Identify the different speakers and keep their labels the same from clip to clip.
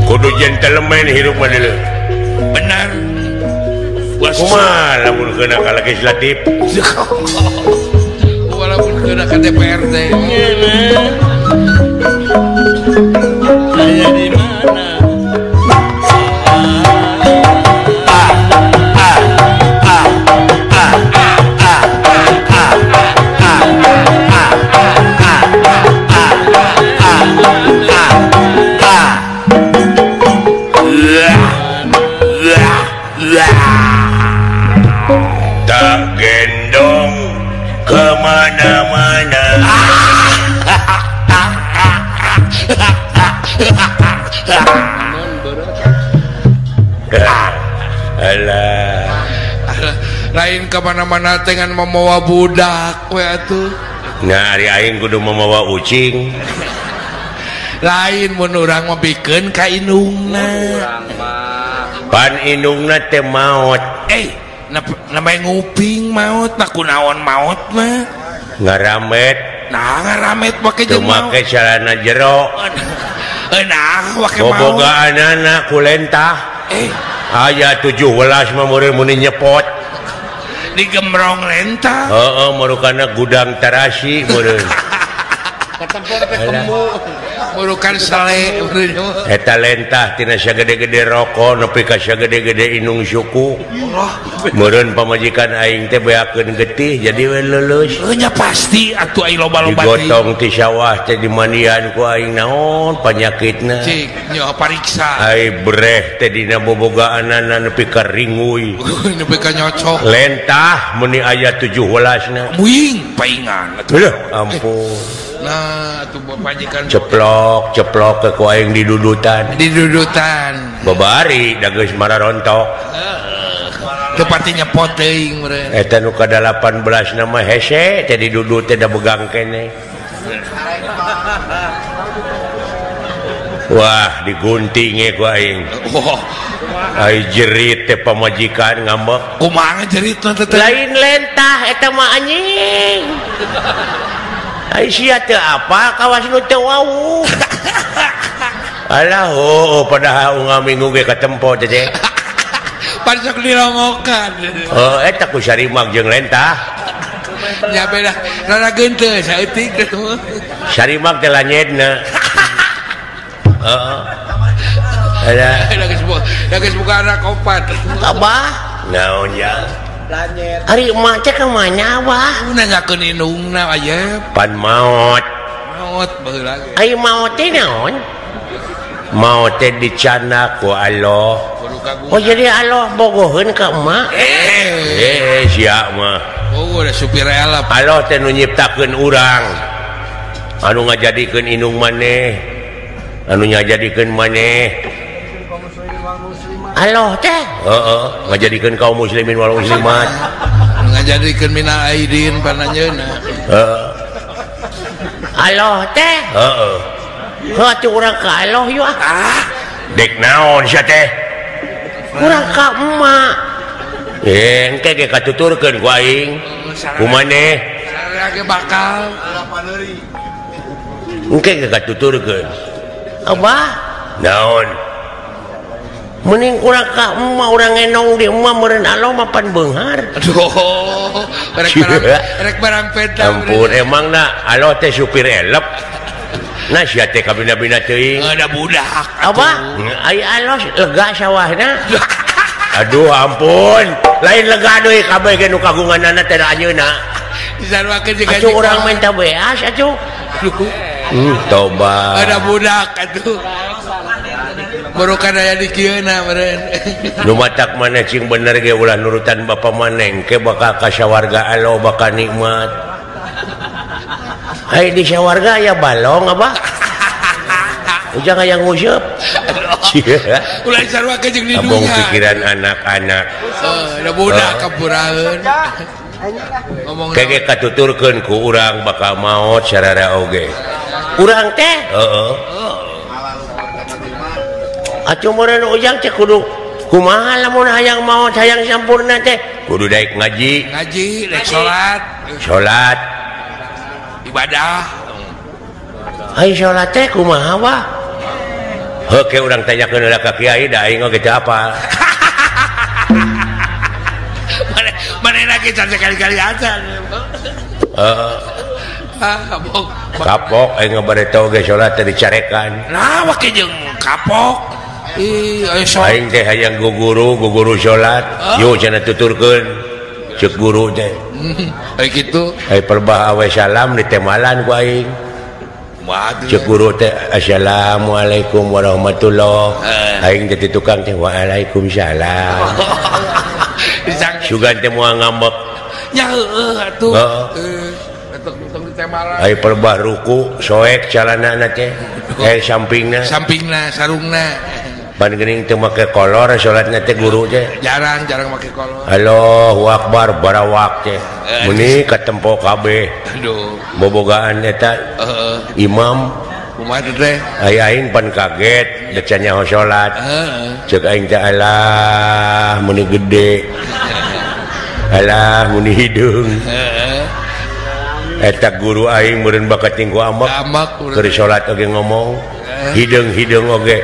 Speaker 1: Kudu gentleman hidup dulu.
Speaker 2: Benar.
Speaker 1: Kumaha lamun kena ka legislatif.
Speaker 2: Walaupun kena ke DPRD.
Speaker 3: Saya di mana?
Speaker 1: Tak gendong kemana-mana. Alah,
Speaker 2: lain kemana-mana dengan membawa budak we atuh.
Speaker 1: nah ari aing kudu membawa ucing.
Speaker 2: Lain mun urang mah bikeun ka indungna.
Speaker 1: Pan indungna teh maot.
Speaker 2: Namanya nguping maut, nah kunaon maut mah
Speaker 1: Ngaramet.
Speaker 2: nah ngaramet pake jeung maut
Speaker 1: make celana jero.
Speaker 2: Nah pake maut
Speaker 1: bobogaanana ku lentah. Aya 17 mah meureun mun nyepot
Speaker 2: digembrong lentah.
Speaker 1: Heeh, marukana gudang tarasi meureun.
Speaker 3: Ketempor ketemu.
Speaker 2: Murukan sale
Speaker 1: Eta lentah tina sagede-gede rokok nepi ka sagede-gede inung suku. Meureun pamajikan aing teh beakeun getih jadi we leuleus.
Speaker 2: Nya pasti atuh ai loba-loba
Speaker 1: digotong ti sawah teh dimandian ku aing naon panyakitna.
Speaker 2: Cik nya pariksa.
Speaker 1: Ai breh teh dina bobogaanana nepi ka ringuy.
Speaker 2: Nepi ka nyocok.
Speaker 1: Lentah meni aya 17na.
Speaker 2: Muing paingan atuh.
Speaker 1: Ampun.
Speaker 2: Nah atuh pajikan
Speaker 1: ceplok ke ku aing didudutan. Babari da geus mararontok.
Speaker 2: Tepati nyepot teuing meureun.
Speaker 1: Eta nu kada 18 nama hese teh didudut teh da begang kene. Wah, digunting ku aing. Ai jerit teh pamajikan ngambek.
Speaker 2: Kumaha jerit teh?
Speaker 1: Lain lentah eta mah anjing. Ai sia teh apa kawas nu teu wau. Alah padahal ungaminggu ge katempo teh.
Speaker 2: Pansok dirongokan.
Speaker 1: Eta ku Sarimag jeung lentah.
Speaker 2: Nya beda rada geunteus saeutik teh.
Speaker 1: Sarimag teh lanyedna. Heeh.
Speaker 2: Da geus buka anak opat.
Speaker 1: Abah, naon ya?
Speaker 3: Lanyet.
Speaker 1: Ari emak teh ka mana, Abah?
Speaker 2: Nanyakeun indungna aya.
Speaker 1: Pan maot.
Speaker 2: Maot baheula.
Speaker 1: Ai maot teh naon? Maot teh dicana ku Allah. Oh jadi Allah bogoheun ka emak? Sia mah.
Speaker 2: Oh udah supir elap.
Speaker 1: Allah teh nu nyiptakeun urang. Anu ngajadikeun indung maneh. Anu nyajadikeun maneh. Allah teh ngajadikeun kaum muslimin wal muslimat.
Speaker 2: Ngajadikeun mina aidin pananjeuna.
Speaker 1: Allah teh atuh urang ka Allah yeuh dek naon sia teh urang ka emak engke ge katuturkeun ku aing kumaneh
Speaker 2: sareng bakal
Speaker 1: engke ge katuturkeun Abah naon mending kurang ka emak orang ngenong di emak meureun alo mapan beunghar.
Speaker 2: Aduh, rek barang peda.
Speaker 1: Ampun emang na alo teh supir elep. Nah sia teh kabina-bina teuing.
Speaker 2: Ada budak.
Speaker 1: Apa? Ai alo lega sawahna. Aduh ampun, lain lega deui kabeh ge nu kagunganana teh ayeuna.
Speaker 2: Disarwakeun jeung
Speaker 1: atuh urang minta beas atuh. Toba.
Speaker 2: Ada budak atuh. Barukan aya di kieuna meureun.
Speaker 1: Nu matak maneh cing bener ge ulah nurutan bapa maneh ke bakal ka sawarga alo bakal nikmat. Hai di sawarga aya balong apa? Ujang aya nguseup.
Speaker 2: Ulah disarwakeun jeung di dunya.
Speaker 1: Abong pikiran anak-anak.
Speaker 2: Ada budak kapuraeun.
Speaker 1: Kege katuturkeun ku urang bakal maot sarara oge. Urang teh? Heeh. Atuh meureun ujang teh kudu kumaha lamun hayang maot hayang sampurna teh? Kudu daek ngaji.
Speaker 2: Ngaji, daek salat.
Speaker 1: Salat.
Speaker 2: Ibadah.
Speaker 1: Ai salat teh kumaha wah? Heuke urang tanyakeun heula ka kiai da aing oge teu apal.
Speaker 2: Mana lagi sekali-kali azan.
Speaker 1: Kapok aing ngabareta oge salat teh dicarekan.
Speaker 2: Nah, wake jeung kapok.
Speaker 1: Aing teh hayang guguru salat. Yo cenah tuturkeun ceuk guru teh.
Speaker 2: Ai kitu.
Speaker 1: Ai perbah awe salam ditemalan ku aing. Ceuk guru teh assalamualaikum warahmatullahi. Aing teh tukang teh waalaikumsalam. Sugan teh moal ngambek.
Speaker 2: Nya heueuh atuh. Atuh ditemalan.
Speaker 1: Ai perbah ruku soek calanana teh. Sampingna
Speaker 2: sarungna.
Speaker 1: Pan geuning teu make kolor salatna teh guru teh.
Speaker 2: Jarang make kolor.
Speaker 1: Allahu akbar barawak teh. Meuni katempo kabeh.
Speaker 2: Aduh.
Speaker 1: Bobogaan eta imam
Speaker 2: kumaha teh?
Speaker 1: Aing pan kaget da can nyaho salat. Ceuk aing teh alah meuni gede. Alah meuni hidung. Eta guru aing meureun bakat tingku amak. Keur salat oge ngomong. Hideung oge.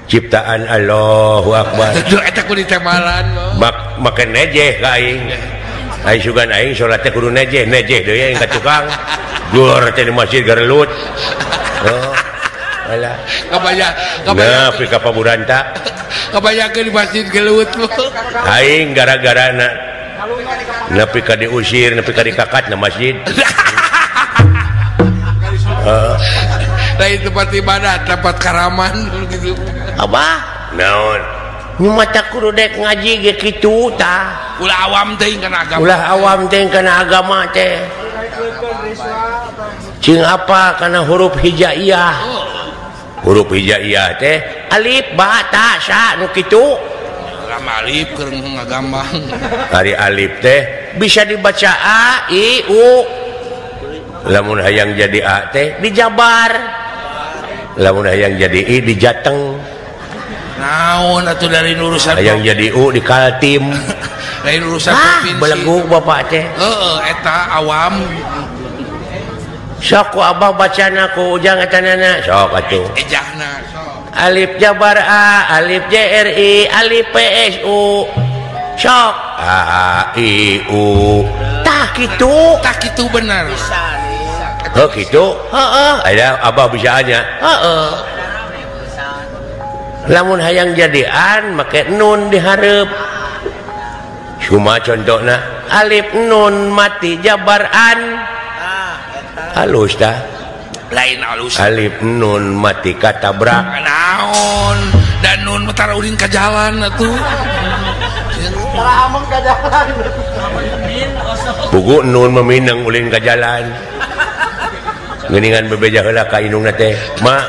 Speaker 1: Ciptaan Allahu Akbar.
Speaker 2: Eta kudu ditemalan.
Speaker 1: Make nejeh ka aing. Aing sugan aing salat teh kudu nejeh deui aing ka tukang. Dur teh di masjid garelut. Oh. Alah. Nah, pi ka paburanta.
Speaker 2: Kabayakeun di masjid gelut.
Speaker 1: Aing gara-garana nepi ka diusir, nepi ka dikakat na masjid.
Speaker 2: Lain tempat ibadah, tempat karaman gitu.
Speaker 1: Apa? Naon? Nu mata kudu dek ngaji ge kitu tah.
Speaker 2: Ulah awam teh kana agama.
Speaker 1: Ulah awam teh kana agama teh. Cing apa kana huruf hijaiyah. Huruf hijaiyah teh alif ba ta sa nu kitu.
Speaker 2: Alif keur ngagambang.
Speaker 1: Ari alif teh bisa dibaca a i u. Lamun hayang jadi a teh dijabar. Lamun hayang jadi i dijateng.
Speaker 2: Naon atuh dari urusan
Speaker 1: hayang jadi u di kaltim.
Speaker 2: Lain urusan provinsi.
Speaker 1: Beleguk bapak teh.
Speaker 2: Eta awam.
Speaker 1: Sok ku abah bacana ku ujang etanana. Sok atuh.
Speaker 2: Ejahna sok.
Speaker 1: Alif jabar a, alif JRI, alif PSU. Sok a i u. Tah kitu
Speaker 2: bener.
Speaker 1: Oh kitu? Heeh. Aya abah bisa anya. Heeh. Lamun hayang jadian make nun dihareup. Cuma contohna alif nun mati jabar an. Halus dah.
Speaker 2: Lain halus.
Speaker 1: Alif nun mati katabrak.
Speaker 2: Naon? Dan nun tara ulin ka jalan atuh.
Speaker 3: Tara ameng ka jalan.
Speaker 1: Pugu nun meminang ulin ka jalan. Geuningan bebeja heula ka indungna teh. Ma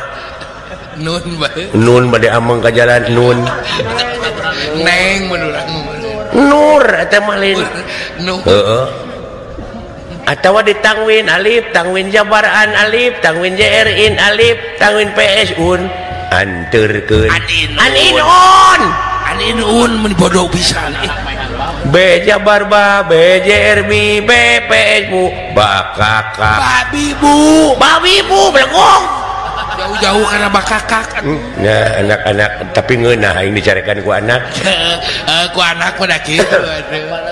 Speaker 2: nun bae.
Speaker 1: Nun bade ameng ka jalan nun.
Speaker 2: Neng menurang.
Speaker 1: Nur eta mah lain.
Speaker 2: Nur.
Speaker 1: Heeh. Atawa ditangwin alif, tangwin jabaran alif, tangwin JRin alif, tangwin PSun anterkeun. Aninun
Speaker 2: mun bodoh pisan.
Speaker 1: B jabar ba, B JRB, B PSU, bakaka.
Speaker 2: Babibu
Speaker 1: belegong.
Speaker 2: jauh-jauh karena bakakak.
Speaker 1: Nah anak-anak tapi ngeunah aing dicarekan ku anak.
Speaker 2: Ku anak pada kitu.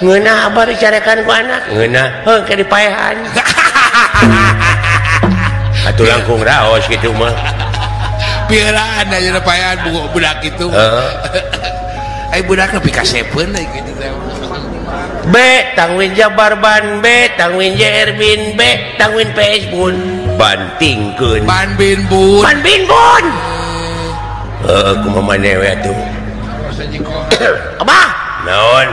Speaker 1: Ngeunah abah dicarekan ku anak. Ngeunah heuh ke dipaehan. Atuh langkung raos kitu mah.
Speaker 2: Pieulaan aja paehan budak kitu. Ai budak nepi ka sepeun kitu teh.
Speaker 1: B tangwin Jabarban B tangwin Jerbin B tangwin PS Bun bantingkeun
Speaker 2: Ban Bin Bun
Speaker 1: kumaha maneh we atuh Abah naon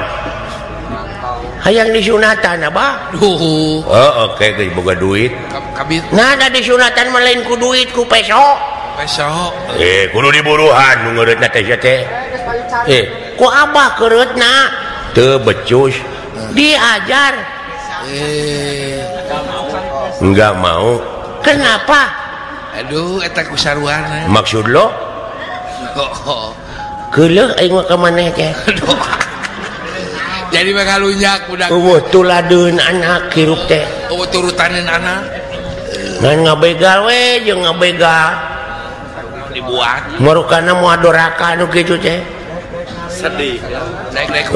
Speaker 1: hayang disunatan Abah
Speaker 2: duh
Speaker 1: oke geus boga duit
Speaker 2: kabit
Speaker 1: nah da disunatan mah lain ku duit ku peso kudu diburuhan nu ngeureutna teh teh ku Abah keureutna teu becus diajar enggak mau kenapa
Speaker 2: aduh eta kusaruana
Speaker 1: maksud lo keuleuh aing mah ka maneh teh
Speaker 2: jadi mengalunyak budak
Speaker 1: tuladeun anak hirup teh
Speaker 2: turutanin anak
Speaker 1: ngan ngabegal we jeung ngabegal
Speaker 2: dibuat
Speaker 1: marukana moal doraka anu kitu teh
Speaker 2: sedih naik-naik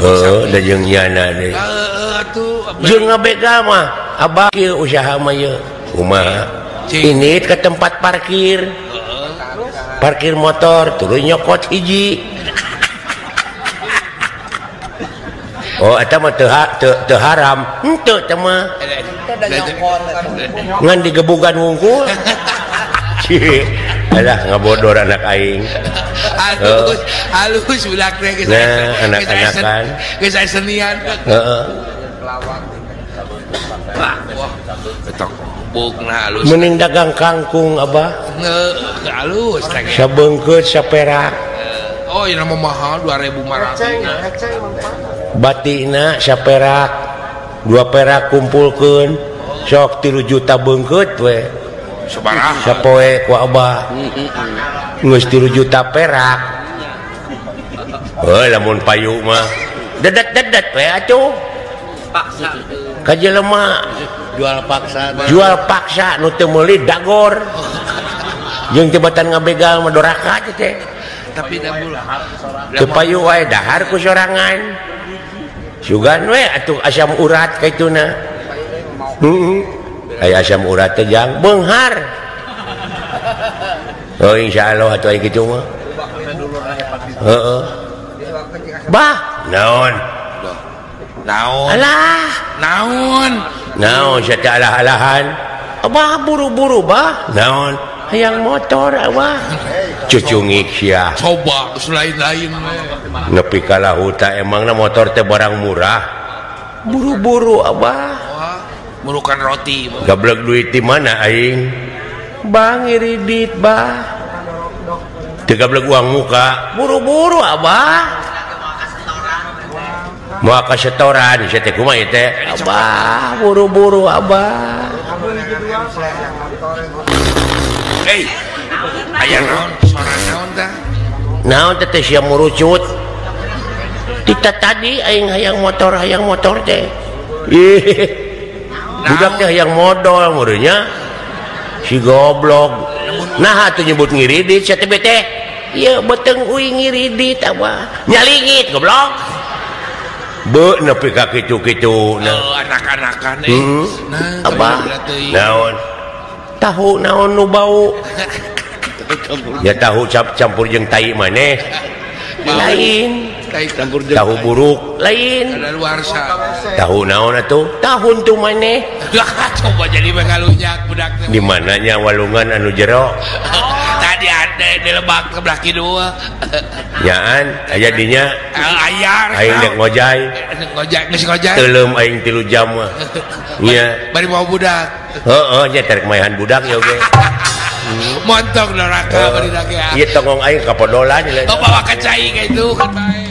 Speaker 1: da jeung iana deui jeung ngabegal mah abah kieu usaha mah ye kumaha ini ke tempat parkir motor turun nyokot hiji eta mah teu haram henteu teh mah ngan digebugan wungkul alah ngabodor anak aing
Speaker 2: halus budak teh geus
Speaker 1: anak-anakan
Speaker 2: geus aya senian
Speaker 1: heeh
Speaker 2: wah betok bukna halus
Speaker 1: mending dagang kangkung Abah
Speaker 2: halus teh
Speaker 1: sabeungkeut saperak
Speaker 2: oh ieu mah mahal 2.500
Speaker 1: batina saperak 2 perak kumpulkeun sok 3 juta beungkeut we
Speaker 2: sabaraha
Speaker 1: sapoe ku Abah geus 3 juta perak lamun payu mah dedet we atuh paksa ka jelema jual paksa nu teu meuli dagor jeung tibatan ngabegal mah doraka teh
Speaker 2: tapi dahulu
Speaker 1: teu payu wae dahar ku sorangan sugan we atuh asam urat kaituna aya asam urat teh jang beunghar insyaallah atuh aya kitu mah heeh bah naon alah naon saya alah-alahan Abah buru-buru bah naon hayang motor Abah cucungik sia
Speaker 2: coba lain-lain
Speaker 1: nepi ka lahuta emangna motor teh barang murah buru-buru Abah
Speaker 2: murukan roti
Speaker 1: gablek duit di mana aing bang iridit bah teu gablek uang muka buru-buru Abah mau ke setoran saya teh kumaha ieu teh Abah buru-buru Abah
Speaker 2: aya naon soran naon teh
Speaker 1: naon teh sia murucut kita tadi aing hayang motor teh budak teh hayang modal meureunnya si goblok nah atuh nyebut ngiridit sia teh teh ieu beteng uing ngiridit Abah nyalingit goblok be nepi ka kitu-kitu
Speaker 2: anak-anakan
Speaker 1: Abah naon tahu naon nu bau ya tahu campur jeung tai maneh lain tahu buruk lain tahu naon atuh tahun tu maneh
Speaker 2: coba jadi mengalunyak budak
Speaker 1: di mananya walungan anu jero
Speaker 2: tadi ada di Lebak sebelah kidul
Speaker 1: nyaan aya dinya aing dek ngojay
Speaker 2: geus ngojay
Speaker 1: teuleum aing 3 jam mah nya
Speaker 2: bari mau budak
Speaker 1: heeh nya terek maehan budak ya oge
Speaker 2: montok neraka bari dak ya
Speaker 1: ieu tongong aing kapodolan
Speaker 2: bawa ka cai ka itu kan bae